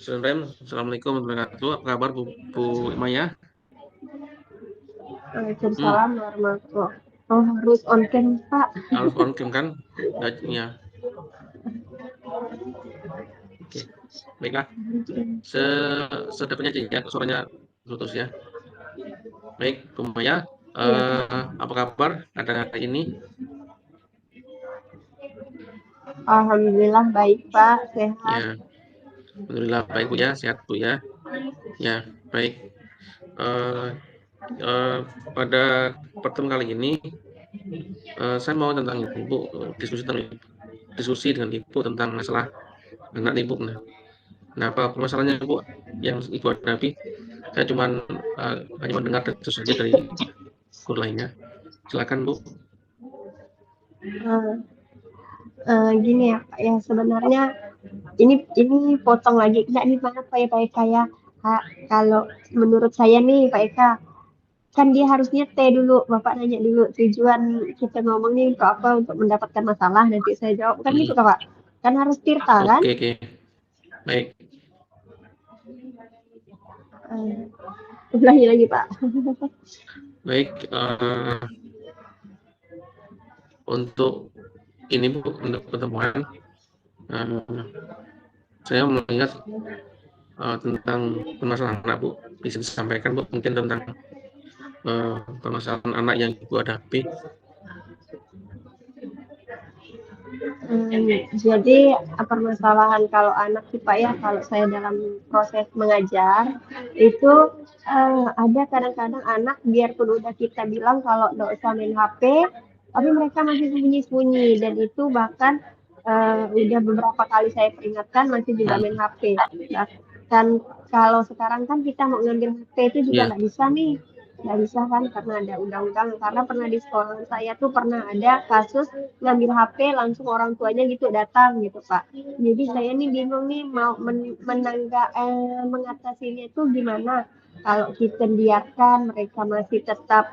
Assalamualaikum warahmatullahi wabarakatuh. Apa kabar Bu Maya? Hmm, Waalaikumsalam warahmatullahi. Oh, harus on cam, Pak. harus on cam kan? Ya, oke. Baiklah. Sedapatnya aja ya, suaranya putus ya. Baik, Bu Maya. Iya, Pak. Apa kabar ada hari ini? Alhamdulillah baik, Pak. Sehat. Ya, alhamdulillah baik Bu ya, sehat Bu ya. Ya, baik. Eh, eh, Pada pertemuan kali ini, saya mau tentang Ibu, diskusi dengan Ibu tentang masalah anak Ibu. Nah, apa permasalahannya Bu yang Ibu hadapi? Saya hanya mendengar itu saja dari guru lainnya. Silakan Bu. Eh, Gini ya, Pak. Ya sebenarnya ini potong lagi. Nggak nih, Pak, Pak ya, Pak Eka ya. Kalau menurut saya nih, Pak Eka, kan dia harusnya T dulu. Bapak nanya dulu tujuan kita ngomong nih untuk apa? Untuk mendapatkan masalah. Nanti saya jawab. Kan gitu, Hmm, Pak. Kan harus tirta, kan? oke, oke. Baik, Ulangi lagi, Pak. baik. Untuk ini Bu, untuk pertemuan, eh, saya melihat tentang permasalahan anak Bu. Bisa disampaikan Bu, mungkin tentang permasalahan anak yang Ibu hadapi. Jadi permasalahan kalau anak sih Pak ya, kalau saya dalam proses mengajar itu ada kadang-kadang anak biarpun udah kita bilang kalau nggak usah main HP, tapi mereka masih sembunyi-sembunyi dan itu bahkan udah beberapa kali saya peringatkan masih juga Hmm, main HP. Nah, dan kalau sekarang kan kita mau ngambil HP itu juga ya, nggak bisa nih, nggak bisa kan karena ada undang-undang. Karena pernah di sekolah saya tuh pernah ada kasus ngambil HP langsung orang tuanya gitu datang gitu Pak. Jadi saya nih bingung nih mau mengatasinya itu gimana. Kalau kita biarkan mereka masih tetap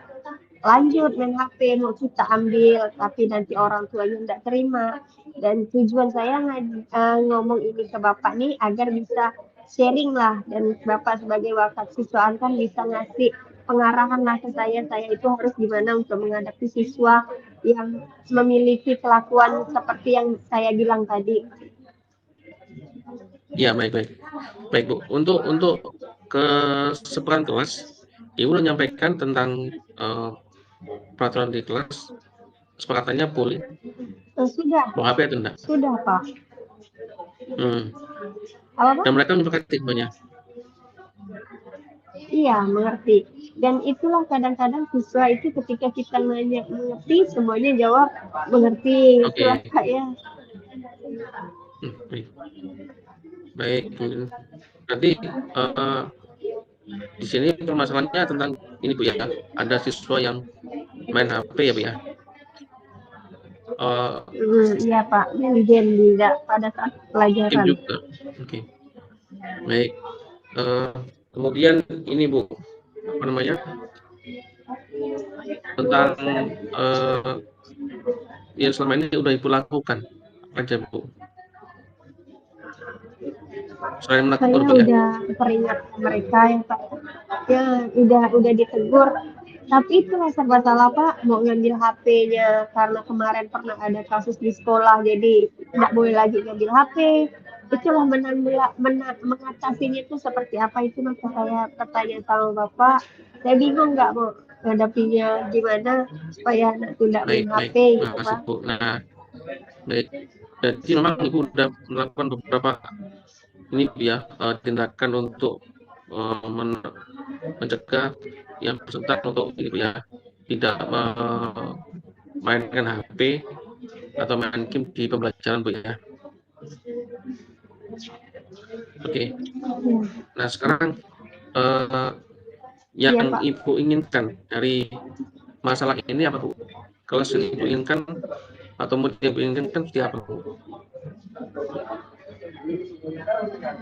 lanjut main HP mau kita ambil tapi nanti orang tuanya tidak terima, dan tujuan saya ngomong ini ke bapak nih agar bisa sharing lah, dan bapak sebagai wakil siswa kan bisa ngasih pengarahan lah ke saya itu harus gimana untuk menghadapi siswa yang memiliki kelakuan seperti yang saya bilang tadi. ya, baik, baik. Baik Bu, untuk keseluruhan kelas, Ibu menyampaikan tentang eh, peraturan di kelas, sepakatannya boleh Sudah, bawa HP atau enggak? sudah Pak. Hmm. Apa Dan Pak? mereka menyepakati semuanya. Iya, mengerti. Dan itulah kadang-kadang siswa itu ketika kita nanya mengerti, semuanya jawab mengerti. Itulah Oke. Kak ya. Baik. Baik. Nanti di sini permasalahannya tentang ini Bu ya. Ada siswa yang main HP ya Bu ya. Eh, Iya Pak, main game juga pada saat Game pelajaran. juga. Oke. Baik. Eh, Kemudian ini Bu, apa namanya? Tentang eh, yang selama ini udah Ibu lakukan apa aja Bu? Selain Saya menegur Bu ya. udah peringatkan mereka yang Pak, ya udah ditegur. Tapi itulah serba salah Pak, mau ngambil HP-nya karena kemarin pernah ada kasus di sekolah, jadi nggak boleh lagi ngambil HP. Itulah mengatasinya itu seperti apa itu maka saya bertanya sama Bapak. Saya bingung nggak mau menghadapinya gimana supaya anak tidak Baik, main baik. HP gitu Makasih Pak. Bu. Nah, baik. Jadi memang Ibu sudah melakukan beberapa ini ya tindakan untuk mencegah yang peserta untuk ini ya tidak memainkan HP atau main game di pembelajaran Bu ya. Oke. Nah sekarang eh, Iya yang Pak. Ibu inginkan dari masalah ini apa Bu? Kelas yang Ibu inginkan atau murid yang Ibu inginkan kan seperti apa Bu?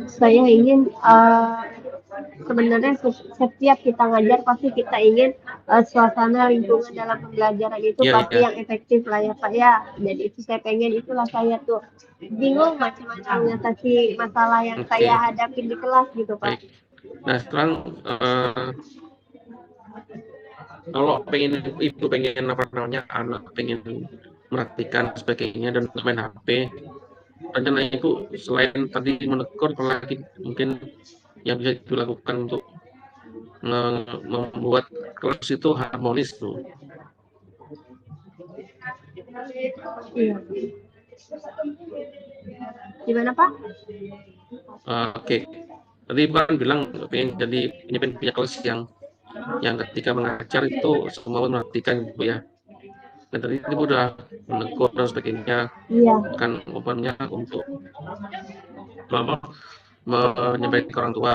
Saya ingin sebenarnya setiap kita ngajar pasti kita ingin suasana lingkungan dalam pembelajaran itu Iya, pasti iya. yang efektif lah ya Pak ya. Jadi itu saya pengen, itulah saya tuh bingung macam-macam mengatasi masalah yang saya Oke, hadapin di kelas gitu Pak. baik. Nah, sekarang kalau pengen ibu pengen apa namanya anak pengen merhatikan sebagainya dan main HP, rencana ibu selain tadi menegur, apalagi mungkin yang bisa dilakukan untuk membuat kelas itu harmonis tuh. Iya. Gimana Pak? Oke, tadi Ibu kan bilang pengen punya kelas yang ketika mengajar itu semua memperhatikan Ibu ya. Dan tadi Ibu udah menegur dan sebagainya, Iya. kan upamanya untuk apa, menyampaikan ke orang tua.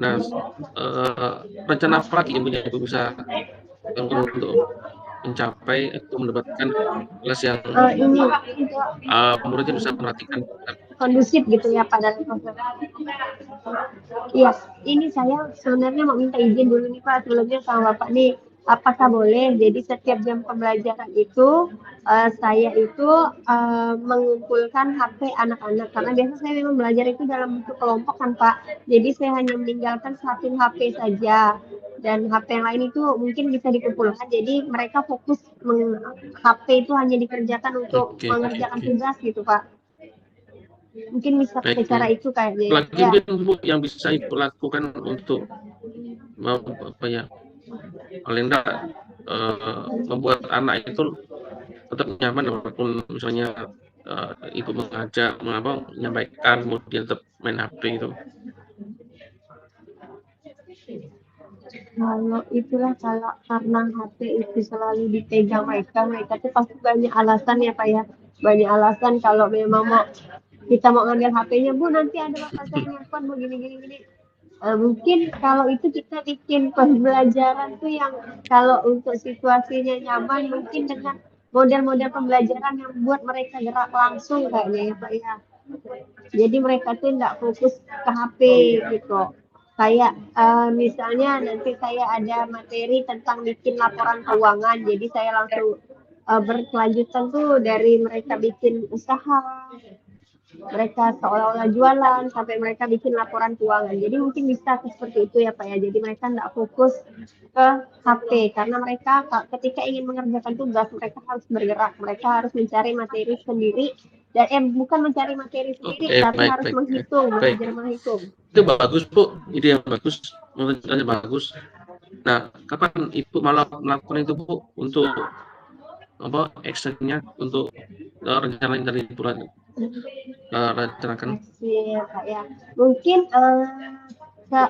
Nah, rencana apa lagi yang punya Ibu bisa untuk mencapai atau mendapatkan kelas yang Ini muridnya bisa memperhatikan. kondusif gitu ya Pak dalam proses. Iya, ini saya sebenarnya mau minta izin dulu nih Pak sebelumnya sama Bapak nih. Apakah boleh? Jadi setiap jam pembelajaran itu saya itu mengumpulkan HP anak-anak karena biasa saya memang belajar itu dalam bentuk kelompok kan Pak. Jadi saya hanya meninggalkan satu HP saja dan HP yang lain itu mungkin bisa dikumpulkan. Jadi mereka fokus HP itu hanya dikerjakan untuk Oke, oke, mengerjakan oke. tugas gitu Pak. Mungkin bisa Baik, pakai cara baik. itu kayaknya Apalagi ya. mungkin Bu yang bisa Ibu lakukan untuk apa ya, paling enggak membuat anak itu tetap nyaman walaupun misalnya ibu mengajak menyampaikan kemudian tetap main HP itu. Kalau itulah kalau karena HP itu selalu dipegang mereka tuh pasti banyak alasan ya Pak ya. Banyak alasan kalau memang kita mau ngambil HP-nya, Bu nanti ada bapak saya nelfon, Bu gini. Mungkin kalau itu kita bikin pembelajaran tuh yang kalau untuk situasinya nyaman mungkin dengan model-model pembelajaran yang buat mereka gerak langsung kayaknya ya Pak ya. Jadi mereka tuh nggak fokus ke HP gitu. Kayak misalnya nanti saya ada materi tentang bikin laporan keuangan, jadi saya langsung berkelanjutan tuh dari mereka bikin usaha, mereka seolah-olah jualan sampai mereka bikin laporan keuangan. Jadi mungkin bisa seperti itu ya Pak ya. Jadi mereka nggak fokus ke HP karena mereka ketika ingin mengerjakan tugas mereka harus bergerak, mereka harus mencari materi sendiri dan bukan mencari materi sendiri Oke, tapi baik, harus baik, menghitung, baik. belajar menghitung. Itu bagus Bu, ide yang bagus, menurut saya bagus. Nah, kapan Ibu malah melakukan itu Bu untuk apa actionnya untuk rencana yang tadi Ibu rencanakan? Masih Pak ya. Mungkin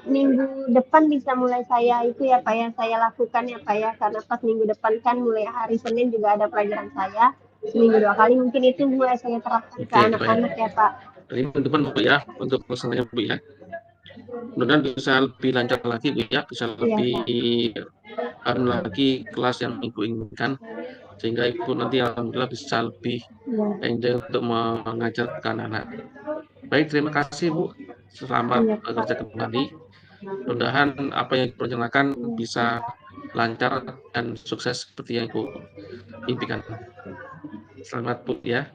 minggu depan bisa mulai saya itu ya Pak ya, saya lakukan ya Pak ya, karena pas minggu depan kan mulai hari Senin juga ada pelajaran saya, seminggu 2 kali mungkin itu mulai saya terapkan ke Oke, baik. anak-anak ya Pak. Jadi minggu depan Bu ya untuk pelaksanaannya Bu ya. Mudah-mudahan bisa lebih lancar lagi Bu ya, bisa Iya lebih Pak. lagi kelas yang Ibu inginkan, sehingga Ibu nanti alhamdulillah bisa lebih Iya. enjoy untuk mengajar ke anak-anak. Baik, terima kasih Bu. Selamat Iya Pak. bekerja kembali. Mudah-mudahan apa yang direncanakan Iya. bisa lancar dan sukses seperti yang Ibu impikan. Selamat Bu ya.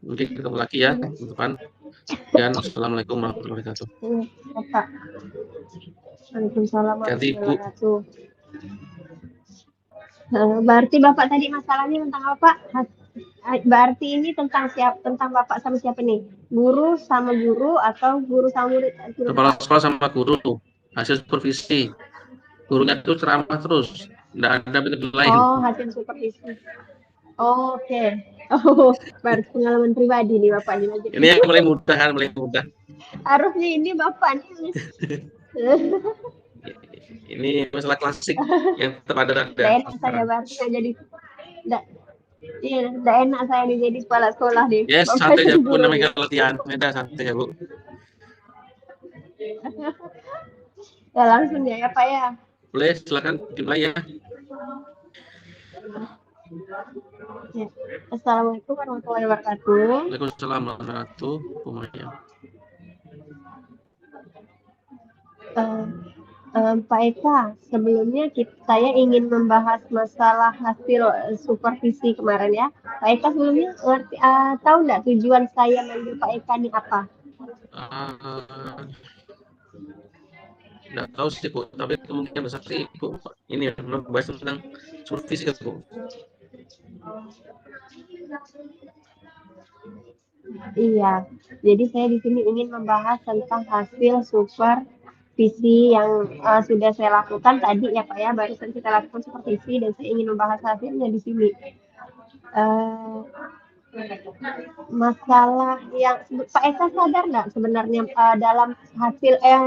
Mungkin ketemu lagi ya minggu depan. Dan Assalamualaikum warahmatullahi wabarakatuh. Iya Pak. Waalaikumsalam Ganti warahmatullahi Bu. wabarakatuh. Berarti Bapak tadi masalahnya tentang apa? Berarti ini tentang tentang Bapak sama siapa nih? Guru sama guru atau guru sama murid? Kepala sekolah sama guru hasil supervisi. Gurunya itu ceramah terus, tidak ada metode lain. Oh, hasil supervisi. Oh, oke. Oh, berarti pengalaman pribadi nih Bapak ini lagi. Ini yang paling mudah kan, paling mudah. Harusnya ini Bapak nih. Ini masalah klasik yang tetap ada. Nggak enak saya berarti nggak jadi. Iya, nggak enak saya nih jadi kepala sekolah nih. Ya, Bapak santai aja jadi Bu, guru nih. namanya latihan. Beda santai ya Bu. Ya langsung ya Pak ya. Boleh, silakan dimulai ya. Ya. Assalamualaikum warahmatullahi wabarakatuh. Waalaikumsalam warahmatullahi wabarakatuh. Uh, Pak Eka, sebelumnya saya ingin membahas masalah hasil supervisi kemarin ya. Pak Eka sebelumnya tahu nggak tujuan saya manggil Pak Eka ini apa? Uh, nggak tahu sih Bu, tapi kemungkinan besar sih Bu ini membahas tentang supervisi Bu. Iya, jadi saya di sini ingin membahas tentang hasil supervisi yang sudah saya lakukan tadi ya Pak ya, barusan kita lakukan supervisi dan saya ingin membahas hasilnya di sini. Uh, Masalah yang Pak Eka sadar nggak sebenarnya dalam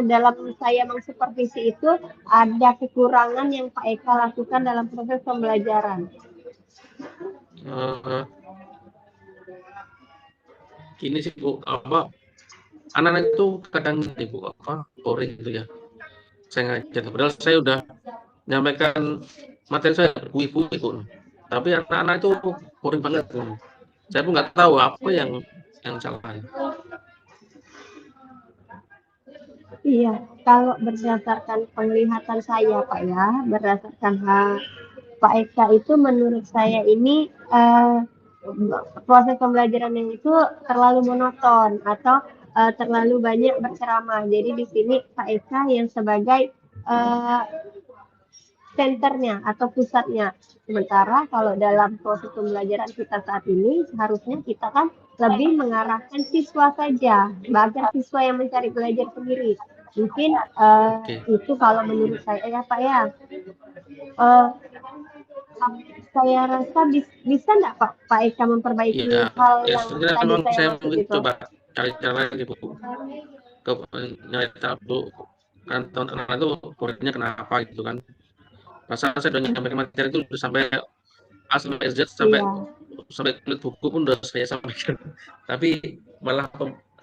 dalam saya mengsupervisi itu ada kekurangan yang Pak Eka lakukan dalam proses pembelajaran. Uh, Gini sih Bu, apa anak-anak itu kadang ini Bu, apa boring gitu ya. Saya ngajar, padahal saya udah menyampaikan materi saya berbuih-buih Bu. Tapi anak-anak itu boring banget Bu. Saya pun nggak tahu apa yang salah. Iya, kalau berdasarkan penglihatan saya Pak ya, berdasarkan Pak Eka itu menurut saya ini proses pembelajarannya itu terlalu monoton atau terlalu banyak berceramah. Jadi di sini Pak Eka yang sebagai senternya atau pusatnya. Sementara kalau dalam proses pembelajaran kita saat ini seharusnya kita kan lebih mengarahkan siswa saja, agar siswa yang mencari belajar sendiri. Mungkin itu kalau menurut saya ya Pak ya. Saya rasa bisa nggak Pak Eka memperbaiki hal yang tadi saya maksud mungkin itu? Coba cari cara lagi Bu. Nyari tahu kan anak itu boringnya kenapa gitu kan. Masa saya udah nyampaikan materi itu sampai A sampai Z sampai kulit buku pun udah saya sampaikan, tapi malah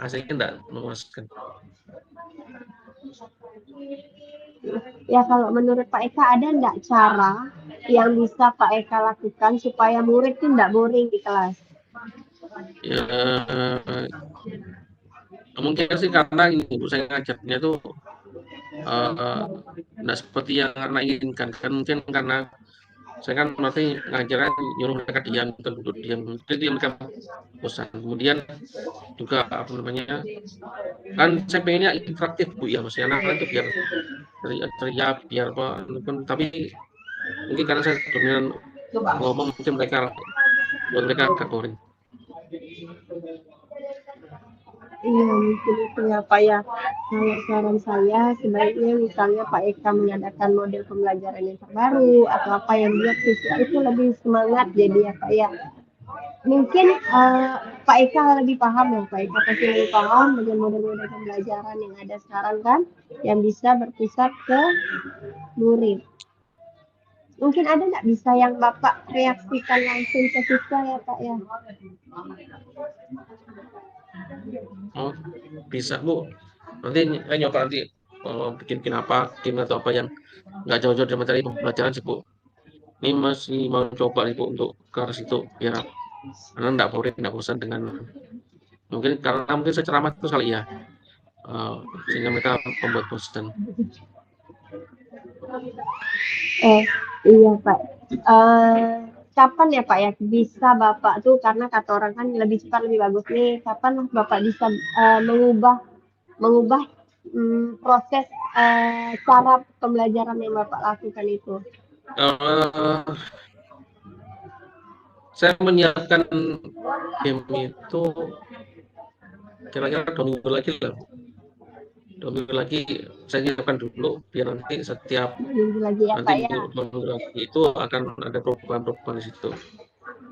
hasilnya tidak memuaskan. Ya kalau menurut Pak Eka ada nggak cara yang bisa Pak Eka lakukan supaya murid itu nggak boring di kelas? Ya mungkin sih karena ini Bu, saya ngajarnya tuh nggak seperti yang anak inginkan kan, mungkin karena saya kan nanti ngajarnya nyuruh mereka diam, duduk diam, jadi mereka bosan. Kemudian juga apa namanya, kan saya pengennya interaktif Bu ya, maksudnya anak itu biar teriak biar apa, tapi mungkin karena saya dominan ngomong, mungkin buat mereka agak boring. Iya mungkin itu ya Pak ya. Kalau saran saya sebaiknya misalnya Pak Eka mengadakan model pembelajaran yang terbaru atau apa yang buat siswa itu lebih semangat jadi ya Pak ya. Mungkin Pak Eka lebih paham ya, Pak Eka pasti lebih paham dengan model-model pembelajaran yang ada sekarang kan, yang bisa berpusat ke murid. Mungkin ada nggak bisa yang Bapak reaksikan langsung ke siswa ya Pak ya? Oh bisa Bu, nanti nyoba nanti bikin apa game atau apa yang nggak jauh-jauh dari materi pembelajaran sih Bu. Ini masih mau coba nih Bu untuk ke arah situ biar anak nggak boring, nggak bosan dengan mungkin karena mungkin saya ceramah itu kali ya, sehingga mereka membuat bosan. Iya Pak. Kapan ya Pak ya bisa Bapak tuh karena kata orang kan lebih cepat lebih bagus nih. Kapan Bapak bisa mengubah proses cara pembelajaran yang Bapak lakukan itu? Saya menyiapkan game itu kira-kira 2 minggu lagi lah. 2 minggu lagi saya siapkan dulu biar nanti setiap minggu lagi ya nanti Pak ya. minggu lagi itu akan ada perubahan-perubahan di situ.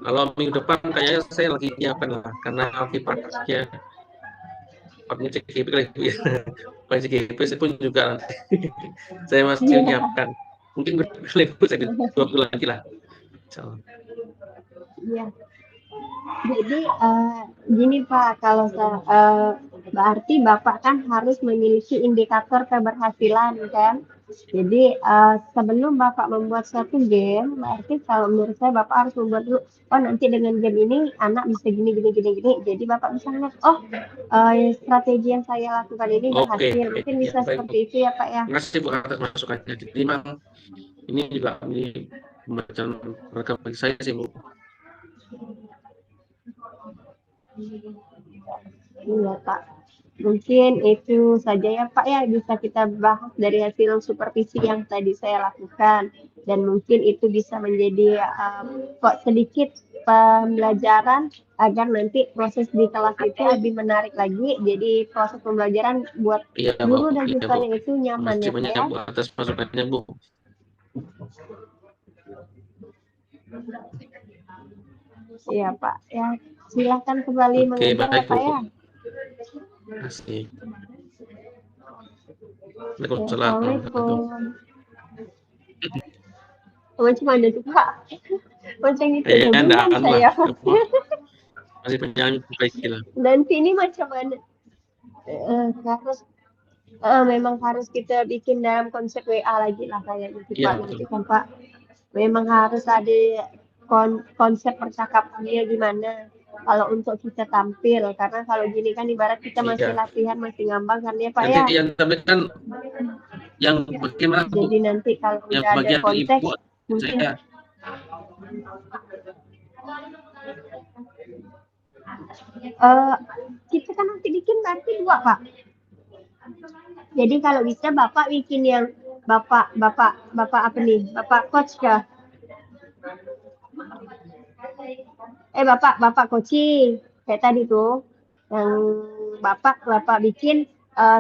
Kalau minggu depan kayaknya saya lagi nyiapkan lah karena lagi praktiknya CGP kali Bu ya. Pak CGP pun juga nanti saya masih menyiapkan. Mungkin saya 2 minggu lagi lah. Iya. Jadi gini Pak, kalau berarti Bapak kan harus memiliki indikator keberhasilan kan. Jadi sebelum Bapak membuat suatu game, berarti kalau menurut saya Bapak harus membuat dulu, oh nanti dengan game ini anak bisa gini gini gini gini. Jadi Bapak bisa lihat, oh strategi yang saya lakukan ini Oke, berhasil. oke. Mungkin Ya, bisa baik Bu. seperti itu ya Pak ya. Terima kasih Bu atas masukannya. Jadi memang ini juga ini pembelajaran beragam bagi saya sih Bu. Iya Pak. Mungkin itu saja ya Pak ya, bisa kita bahas dari hasil supervisi yang tadi saya lakukan. Dan mungkin itu bisa menjadi kok sedikit pembelajaran agar nanti proses di kelas itu lebih menarik lagi. Jadi proses pembelajaran buat Iya Bu, guru dan iya Bu. siswanya itu Terima nyaman kasih ya Pak banyak ya. Bu atas masukannya Bu. Iya Pak ya. Silahkan kembali Oke, mengajar ya baik Pak Bu. ya. Terima kasih. Ya, Waalaikumsalam warahmatullahi Assalamualaikum. Macam mana tuh Pak? Macam itu wabarakatuh. udah Enggak bingung anu lah. saya. Masih penyanyi baik gila. Dan ini macam mana? Harus memang harus kita bikin dalam konsep WA lagi lah kayak gitu Iya Pak, betul. nanti kan Pak. Memang harus ada konsep percakapannya gimana kalau untuk kita tampil, karena kalau gini kan ibarat kita masih Iya. latihan, masih ngambang kan ya Pak Nanti ya. yang tablet kan yang bagaimana Bu? Jadi nanti kalau Yang udah ada bagian konteks ibu mungkin saya. kita kan nanti bikin berarti 2 Pak. Jadi kalau bisa Bapak bikin yang Bapak apa nih? Bapak coach kah? Bapak coaching kayak tadi tuh. Yang Bapak bikin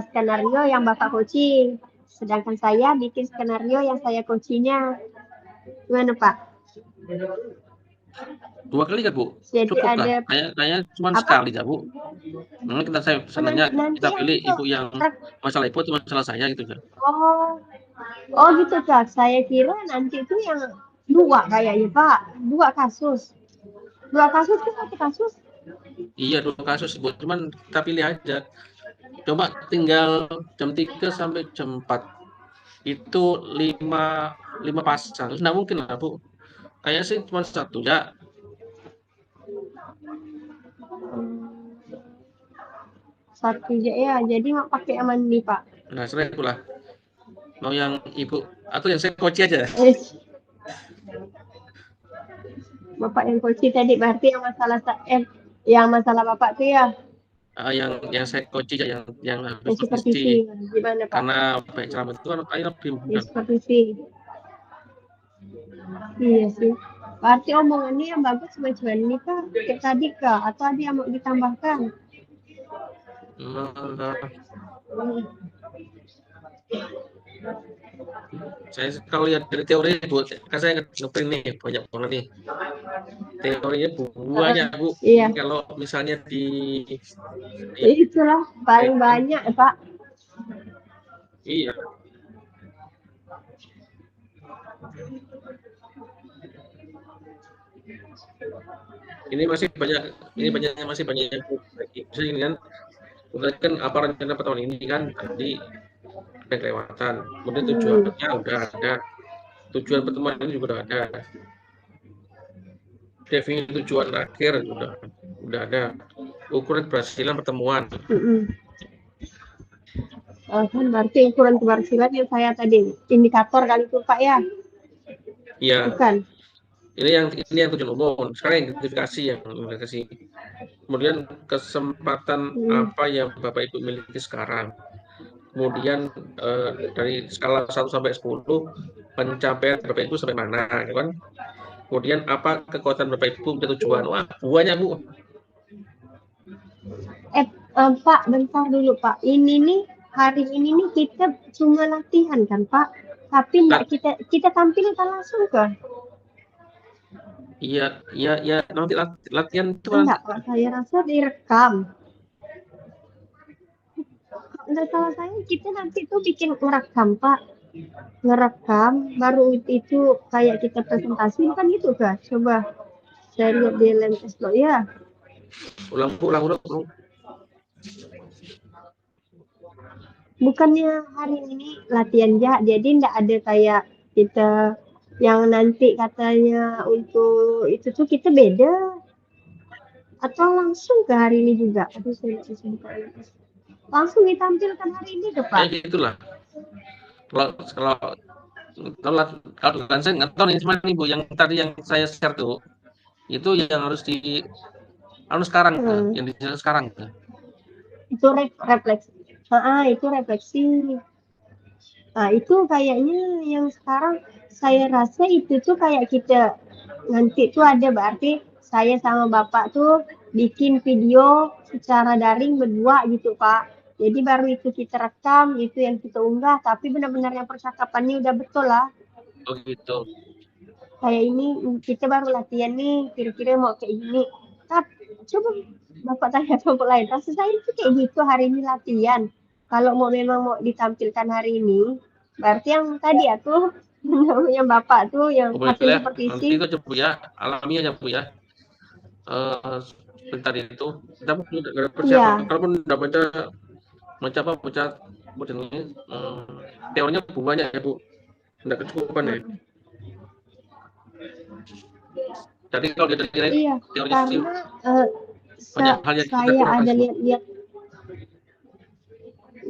skenario yang Bapak coaching. Sedangkan saya bikin skenario yang saya coachingnya. Gimana Pak? 2 kali kan Bu? Jadi Cukup lah. ada Kayaknya cuma apa? sekali ya Bu. Memang saya senangnya Nanti kita yang pilih itu. ibu yang masalah ibu itu masalah saya gitu kan. Oh gitu Kak. Saya kira nanti itu yang 2 kayaknya Pak. 2 kasus. 2 kasus ke 1 kasus? Iya 2 kasus Bu. Cuman kita pilih aja. Coba tinggal jam 3 sampai jam 4. Itu 5 pasang. Nggak mungkin lah Bu. Kayaknya sih cuma 1 ya. Satu aja ya. Jadi mau pakai yang mana nih Pak? Nah setelah itulah. Mau yang ibu atau yang saya coach aja. Bapak yang coach tadi berarti yang masalah Bapak tuh ya? Yang saya coach aja yang Yang supervisi. Gimana Pak? Karena baik ceramah itu kan kayak lebih Yang supervisi. Iya sih. Berarti omongannya yang bagus macam ini Kak? Kayak tadi Kak? Atau ada yang mau ditambahkan? Saya kalau lihat dari teori Bu, kan saya ngeprint nih banyak banget nih. Teorinya banyak Bu. Iya. Kalau misalnya Itulah paling banyak Pak. Iya. Ini masih banyak, masih banyak yang bisa ini kan apa rencana tahun ini kan tadi ada kelewatan. Kemudian tujuannya udah ada. Tujuan pertemuan ini juga udah ada. Definisi tujuan akhir udah ada. Ukuran keberhasilan pertemuan. Kan berarti ukuran keberhasilan yang saya tadi indikator kali itu Pak ya? Iya. Bukan. Ini yang tujuan umum. Sekarang identifikasi. Kemudian kesempatan apa yang Bapak Ibu miliki sekarang. Kemudian dari skala 1 sampai 10 pencapaian Bapak Ibu sampai mana, ya kan? Kemudian apa kekuatan Bapak Ibu untuk tujuan? Wah, banyak Bu. Pak, bentar dulu Pak. Ini nih hari ini nih kita cuma latihan kan Pak? Tapi enggak kita tampilkan langsung kan? Iya, nanti latihan itu enggak Pak, saya rasa direkam. Enggak salah saya, kita nanti tuh bikin ngerekam Pak. Ngerekam, baru itu kayak kita presentasi kan gitu kan? Coba saya lihat di LMS lo ya. Ulang. Bukannya hari ini latihan jahat, jadi ndak ada kayak kita yang nanti katanya untuk itu tuh kita beda atau langsung ke hari ini juga? Aduh, saya nggak bisa buka LMS. Langsung ditampilkan hari ini tuh Pak. Kayak gitulah. Kalau kalau kalau kalau dugaan saya nggak tahu nih cuma nih Bu, yang tadi yang saya share tuh, itu yang harus di anu sekarang yang di sekarang tuh. Itu refleksi. Itu refleksi. Nah, itu kayaknya yang sekarang saya rasa itu tuh kayak kita nanti tuh ada berarti saya sama Bapak tuh bikin video secara daring berdua gitu Pak. Jadi baru itu kita rekam, itu yang kita unggah, tapi benar-benar yang percakapannya udah betul lah. Oh gitu. Kayak ini kita baru latihan nih, kira-kira mau kayak gini. Tapi coba Bapak tanya kelompok lain, rasa saya itu kayak gitu hari ini latihan. Kalau memang mau ditampilkan hari ini, berarti yang tadi aku yang Bapak tuh yang Oh, boleh hasil ya. seperti Nanti sih. itu aja Bu ya, alami aja Bu ya. Sebentar itu kita udah persiapan. Iya, Kalaupun udah baca baca apa baca baca ini teorinya banyak ya Bu, nggak kecukupan ya. Jadi kalau kita iya, teorinya sih karena banyak hal yang kita saya kurang ada sih Bu.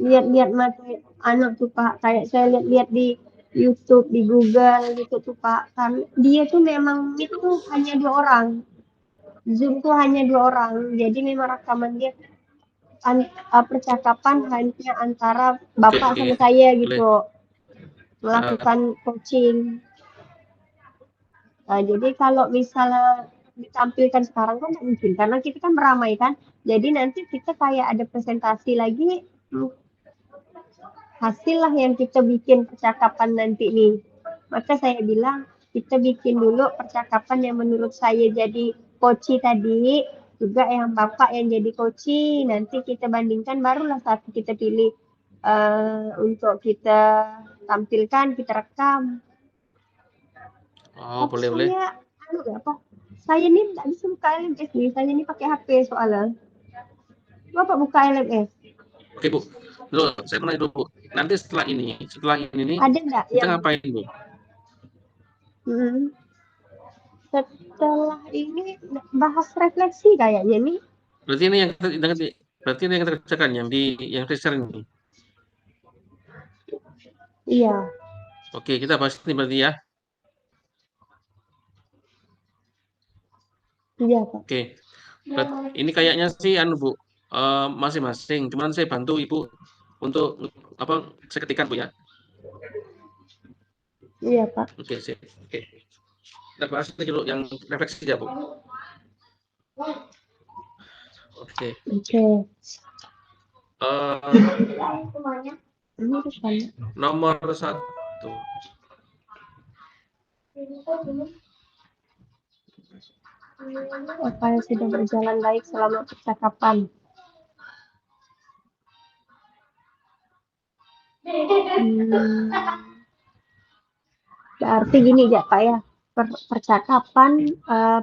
lihat materi anak tuh Pak, kayak saya lihat-lihat di YouTube, di Google gitu tuh Pak. Kan dia tuh memang itu hanya 2 orang. Zoom tuh hanya 2 orang, jadi memang rekaman dia percakapan hanya antara Oke bapak oke sama saya boleh. gitu, melakukan coaching. Nah, jadi kalau misalnya ditampilkan sekarang kan nggak mungkin, karena kita kan meramaikan. Jadi nanti kita kayak ada presentasi lagi, hasil lah yang kita bikin percakapan nanti nih. Maka saya bilang kita bikin dulu percakapan yang menurut saya jadi coach tadi, juga yang bapak yang jadi coach, nanti kita bandingkan barulah satu kita pilih untuk kita tampilkan, kita rekam. Oh Tapi boleh boleh. saya anu ya Pak, saya ini nggak bisa buka LMS nih, saya ini pakai HP soalnya. Bapak buka LMS, Oke Bu, dulu saya pernah dulu Bu. Nanti setelah ini nih ada nggak kita yang ngapain Bu? hmm, setelah ini bahas refleksi kayaknya nih? Berarti ini yang berarti ini yang kita kerjakan yang research ini. Iya, Oke kita bahas ini berarti ya. iya Pak. Oke. Ini kayaknya sih anu Bu, masing-masing. Cuman saya bantu Ibu untuk apa saya ketikkan Bu ya. Iya Pak. Oke sip. Oke. Kita bahas ini dulu yang refleksi ya Bu. Oke. Oke. Eh, Ini rupanya. nomor 1. Apa yang sudah berjalan baik selama percakapan? Hmm, berarti gini ya Pak ya,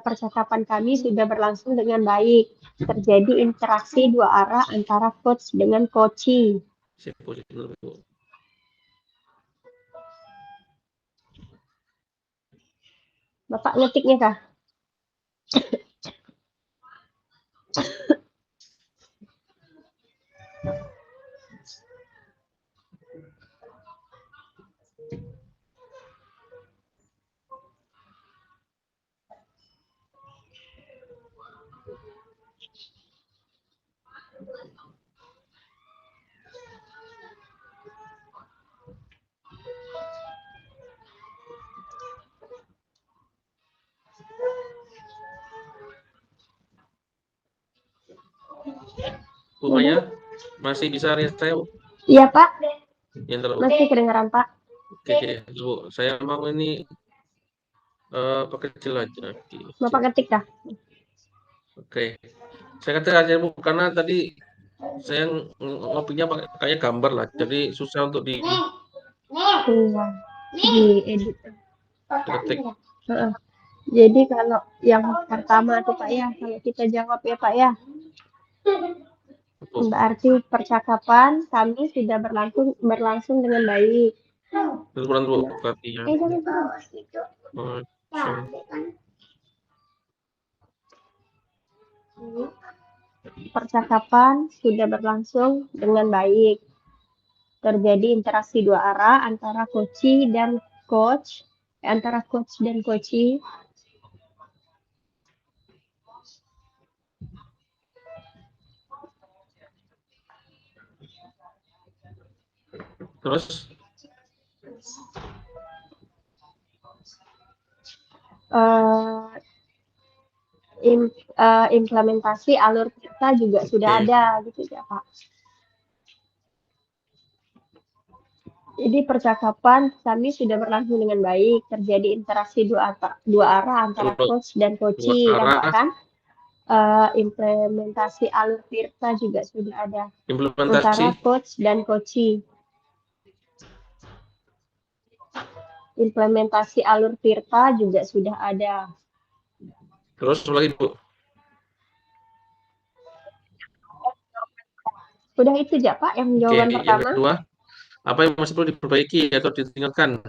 percakapan kami sudah berlangsung dengan baik. Terjadi interaksi 2 arah antara coach dengan coachee. Sip Bu, sip dulu Bu. Bapak ngetiknya kah? Bu Maya masih bisa lihat saya Bu? Iya Pak, Yang terlalu. masih kedengaran Pak. Oke, oke. Bu, saya mau ini perkecil aja. Bapak ketik kah? Oke. Saya ketik aja Bu karena tadi saya ngopinya kayak gambar lah, jadi susah untuk Iya, diedit. diketik. Heeh. Jadi kalau yang pertama tuh Pak ya, kalau kita jawab ya Pak ya, Bu? Berarti percakapan kami sudah berlangsung dengan baik. Ulang dulu berarti ya. Jangan percakapan sudah berlangsung dengan baik. Terjadi interaksi dua arah antara coach dan coach, antara coach dan coach. Terus implementasi alur kita juga sudah ada gitu ya Pak. Jadi percakapan kami sudah berlangsung dengan baik, terjadi interaksi dua arah antara coach dan coachee kan Pak kan? Implementasi alur tirta juga sudah ada antara coach dan coachee. Implementasi alur tirta juga sudah ada. Terus lagi Bu? Udah itu aja Pak yang jawaban pertama. Yang kedua, apa yang masih perlu diperbaiki atau ditinggalkan?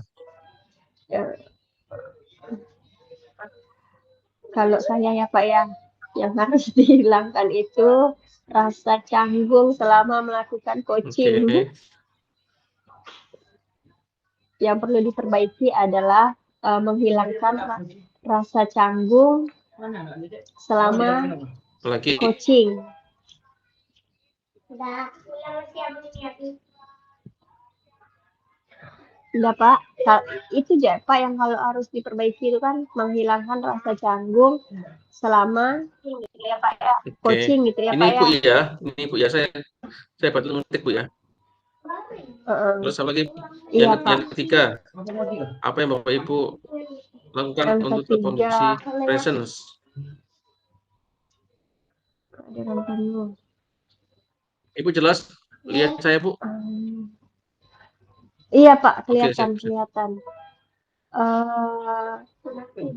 Kalau saya ya Pak ya, yang harus dihilangkan itu rasa canggung selama melakukan coaching. Yang perlu diperbaiki adalah menghilangkan rasa canggung selama coaching. Udah Pak, itu aja Pak yang kalau harus diperbaiki itu kan menghilangkan rasa canggung selama ya Pak ya, coaching gitu ya Pak ya. Ini Bu ya, saya bantu ngetik Bu ya. Terus apa lagi? Iya, yang ketiga, apa yang Bapak Ibu lakukan untuk kondisi presence? Ibu jelas lihat saya Bu? Iya Pak, kelihatan.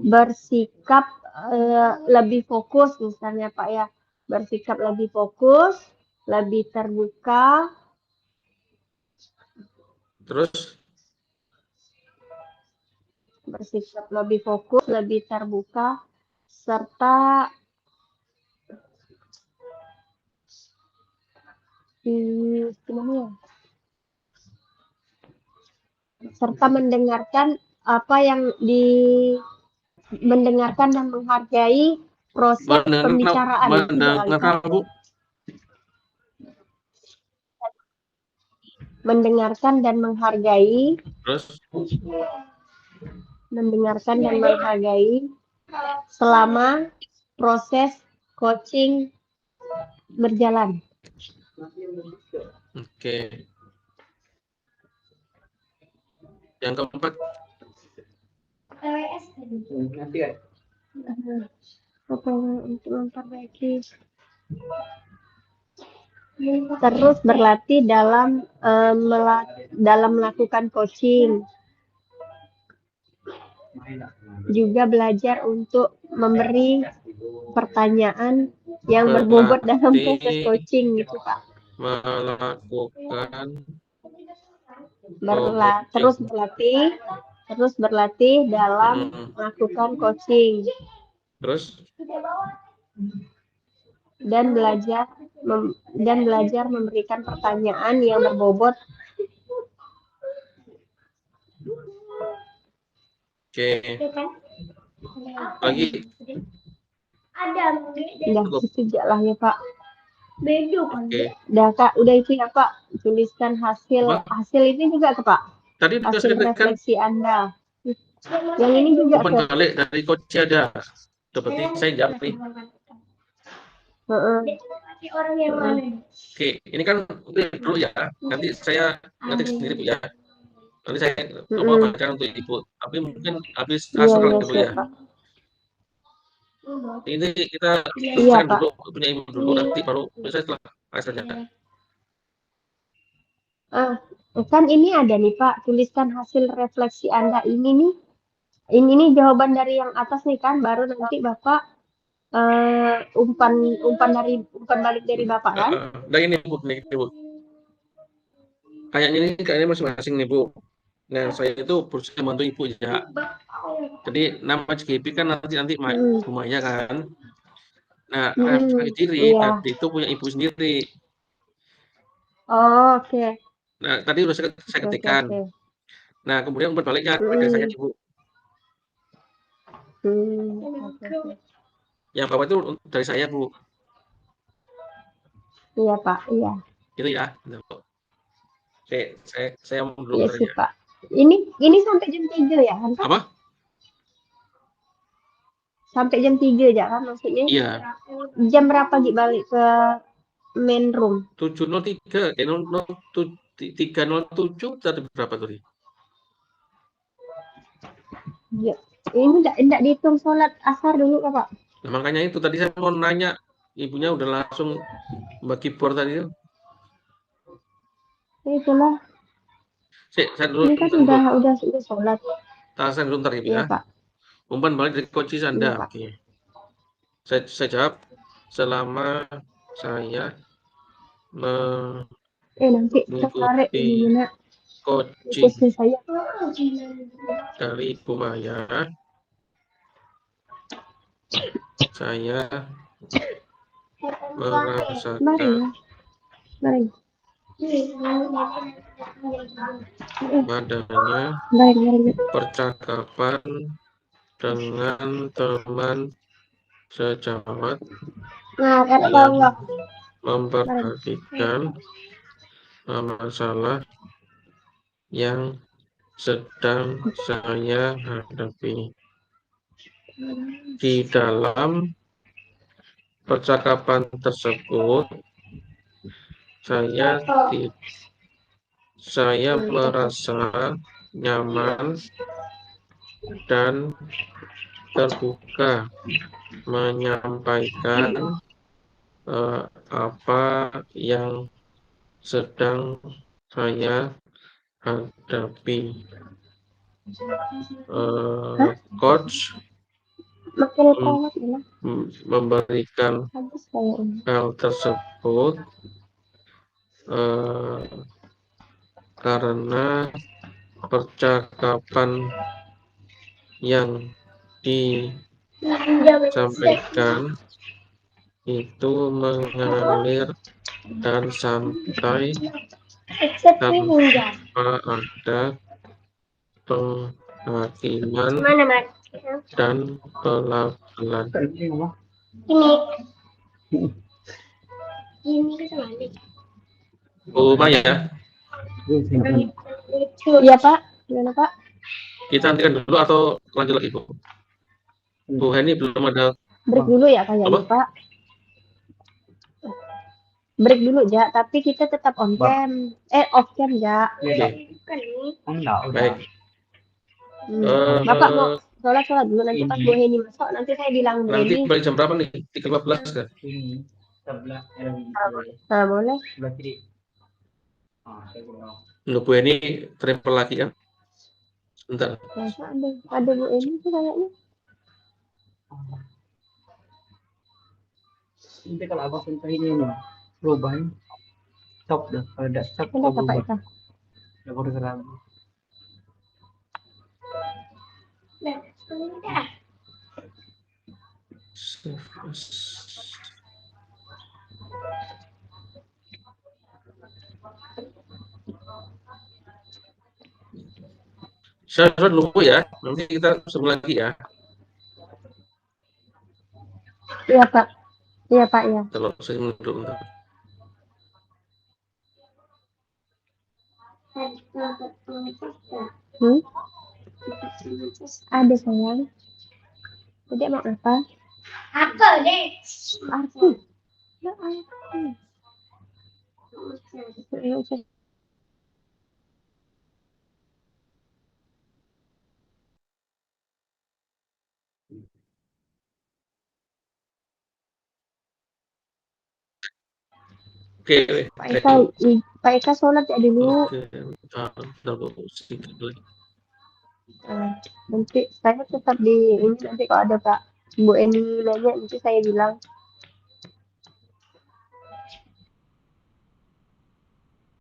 Bersikap lebih fokus misalnya Pak ya, bersikap lebih fokus, lebih terbuka. Terus? Bersikap lebih fokus, lebih terbuka, serta serta mendengarkan apa yang mendengarkan dan menghargai proses pembicaraan. Mendengarkan Bu? Mendengarkan dan menghargai. Terus? Mendengarkan dan menghargai selama proses coaching berjalan. Oke. Yang keempat. Untuk memperbaiki. Terus berlatih dalam melakukan coaching. Juga belajar untuk memberi pertanyaan yang berbobot dalam proses coaching gitu Pak. Terus berlatih dalam melakukan coaching. Terus? Dan belajar memberikan pertanyaan yang berbobot. Oke. Lagi? Udah itu lah ya Pak. Udah Kak, udah itu ya Pak. Tuliskan hasil ini juga ke Pak. Tadi hasil refleksi Anda. Yang ini juga balik dari coach ada. Seperti saya jawab nih. Orang yang mana? Oke, ini kan dulu ya. Nanti saya ngetik sendiri Bu ya. Nanti saya coba bacakan untuk Ibu. Tapi mungkin habis asal Bu ya. Ini kita selesaikan dulu punya Ibu dulu, nanti baru saya setelah hasilnya. Kan ini ada nih Pak, tuliskan hasil refleksi Anda ini nih. Ini nih jawaban dari yang atas nih kan, baru nanti Bapak umpan balik dari Bapak kan? Nah ini Bu, kayaknya masing-masing nih Bu. Nah saya itu berusaha bantu Ibu ya. Jadi nama CGP kan nanti Bu Maya kan. Nah diri Iya. tadi itu punya Ibu sendiri. Oh, oke. Nah tadi udah saya Oke, ketikkan. oke. Nah kemudian umpan baliknya dari saya Ibu. Oke. Yang bawah itu dari saya Bu. Iya, Pak. Iya. Gitu ya. Saya dulu Iya sih, ya. Pak. Ini sampai jam 3 ya kan, Pak? Apa? Sampai jam 3 ya kan maksudnya? Iya. Jam berapa Gi balik ke main room? 7.03, 307 tadi berapa tadi? Ya. Ini enggak dihitung sholat asar dulu, Pak. Nah, makanya itu tadi saya mau nanya, ibunya udah langsung bagi bor tadi itu. Itulah. Saya dulu, Ini kan udah sholat. saya dulu ntar ibu Iya, ya. Pak. Umpan balik dari coach Anda. Iya, Pak. Oke. Saya jawab selama saya Nanti tertarik mengikuti ini guna coaching kursi saya. dari Ibu Maya, saya merasakan Mari ya. Mari. adanya Mari. percakapan dengan teman sejawat Nah, kata yang Allah. memperhatikan masalah yang sedang saya hadapi. Di dalam percakapan tersebut, saya merasa nyaman dan terbuka menyampaikan apa yang sedang saya hadapi. Coach memberikan hal tersebut karena percakapan yang disampaikan itu mengalir dan santai tanpa ada penghakiman dan pelabelan. Bu Maya, Iya Pak, gimana Pak? kita hentikan dulu atau lanjut lagi Bu? Bu Heni belum ada. Break dulu ya kayaknya Pak. Break dulu ya, tapi kita tetap on cam. Off cam ya. Baik. Bapak mau sholat dulu, nanti pas Bu Heni masuk, nanti saya bilang Bu Nanti Heni. balik jam berapa nih? 3.15 kan? Nah, boleh. Loh, Bu Heni travel lagi kan? Bentar. Masa ada Bu Heni tuh kayaknya. Nanti kalau abang sentuh ini perubahan stop dah, kalau tidak stop Kenapa Pak Eka? udah baru serang. Saya dulu ya, nanti kita sambung lagi ya. Iya Pak. Iya Pak ya. Kalau saya dulu bentar. Ada sayang. Jadi mau apa? Apa deh? Arti. Ya arti. Oke. Pak Eka sholat ya dulu. Oke, sedikit lagi. Nanti saya tetap di ini nanti kalau ada Pak Bu Eni nanya, nanti saya bilang.